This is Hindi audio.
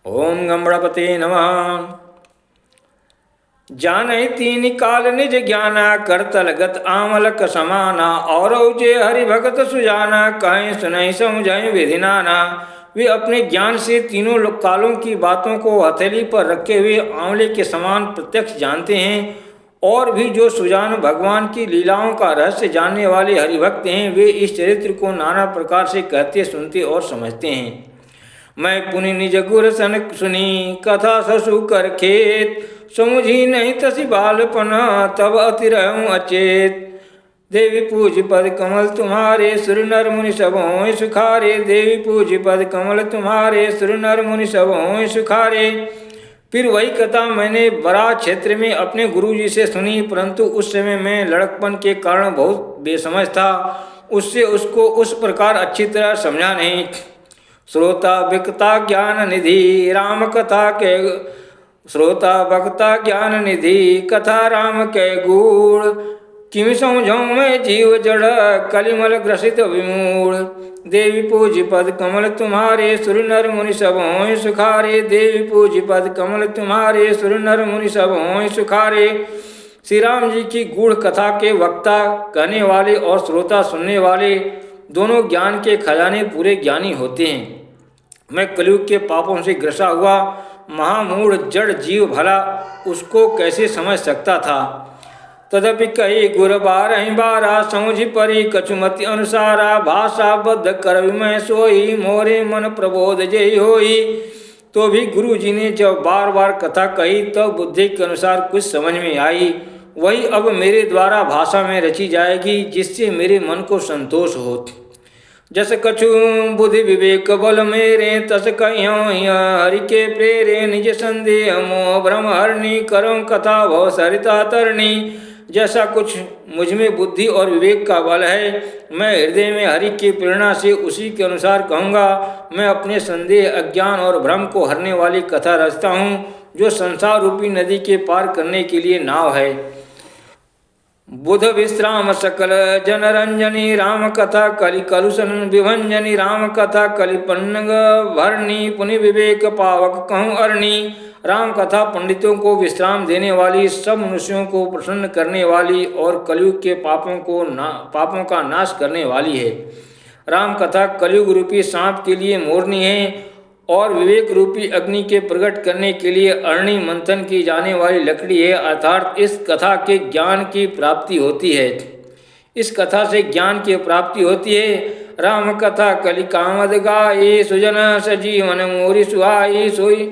ओम गणपते नमः। जानई तीन काल निज ज्ञाना, करतल गत आमलक समाना। और जे हरि भगत सुजाना, कहें सुनई समझई विधि नाना। वे अपने ज्ञान से तीनों कालों की बातों को हथेली पर रखे हुए आंवले के समान प्रत्यक्ष जानते हैं। और भी जो सुजान भगवान की लीलाओं का रहस्य जानने वाले हरिभक्त हैं, वे इस चरित्र को नाना प्रकार से कहते, सुनते और समझते हैं। मैं पुनि निज गुर सन सुनी, कथा ससु कर खेत। समुझी नहीं तसी बालपन, तब अति रहूं अचेत। देवी पूज पद कमल तुम्हारे, सुर नर मुनि सब हों सुखारे। देवी पूज पद कमल तुम्हारे, सुर नर मुनि सब हों सुखारे। फिर वही कथा मैंने बराज क्षेत्र में अपने गुरुजी से सुनी, परंतु उस समय मैं लड़कपन के कारण बहुत बेसमझ था। उससे उसको उस प्रकार अच्छी तरह समझा नहीं। श्रोता विकता ज्ञान निधि राम कथा के, श्रोता भक्ता ज्ञान निधि कथा राम के गूढ़। किम समझाऊं मैं जीव जड़, कलिमल ग्रसित विमूढ़। देवी पूज पद कमल तुम्हारे, सुर नर मुनि सब हों सुखारे। देवी पूज पद कमल तुम्हारे, सुर नर मुनि सब हों सुखारे। श्री राम जी की गूढ़ कथा के वक्ता कहने वाले और श्रोता सुनने वाले दोनों ज्ञान के खजाने पूरे ज्ञानी होते हैं। मैं कलयुग के पापों से ग्रसा हुआ महामूढ़ जड़ जीव भला उसको कैसे समझ सकता था। तदपि कही गुर बारहि बारा, समझि परी कछुमति अनुसारा। भाषा बद्ध कर मैं सोई, मोरे मन प्रबोध जय होई। तो भी गुरु जी ने जब बार बार कथा कही तो बुद्धि के अनुसार कुछ समझ में आई। वही अब मेरे द्वारा भाषा में रची जाएगी, जिससे मेरे मन को संतोष हो। जस कछु बुद्धि विवेक बल मेरे, तस कह्यों हरि के प्रेरे। निज संदेह मोह भ्रम हरणी, करो कथा भव सरिता तरणी। जैसा कुछ मुझमें बुद्धि और विवेक का बल है, मैं हृदय में हरि की प्रेरणा से उसी के अनुसार कहूँगा। मैं अपने संदेह, अज्ञान और भ्रम को हरने वाली कथा रचता हूँ, जो संसार रूपी नदी के पार करने के लिए नाव है। बुध विश्राम सकल जनरंजनी, राम कथा कलि कलुषन विभंजनी। राम कथा कलि पन्नग भरणी, पुनि विवेक पावक कहूँ अरणी। राम कथा पंडितों को विश्राम देने वाली, सब मनुष्यों को प्रसन्न करने वाली और कलयुग के पापों का नाश करने वाली है। राम कथा कलयुग रूपी सांप के लिए मोरनी है और विवेक रूपी अग्नि के प्रकट करने के लिए अरणी मंथन की जाने वाली लकड़ी है। अर्थात इस कथा के ज्ञान की प्राप्ति होती है। इस कथा से ज्ञान की प्राप्ति होती है। राम कथा कलि कामद गाई, सुजन सजीवन मोरि सुहाई। सोई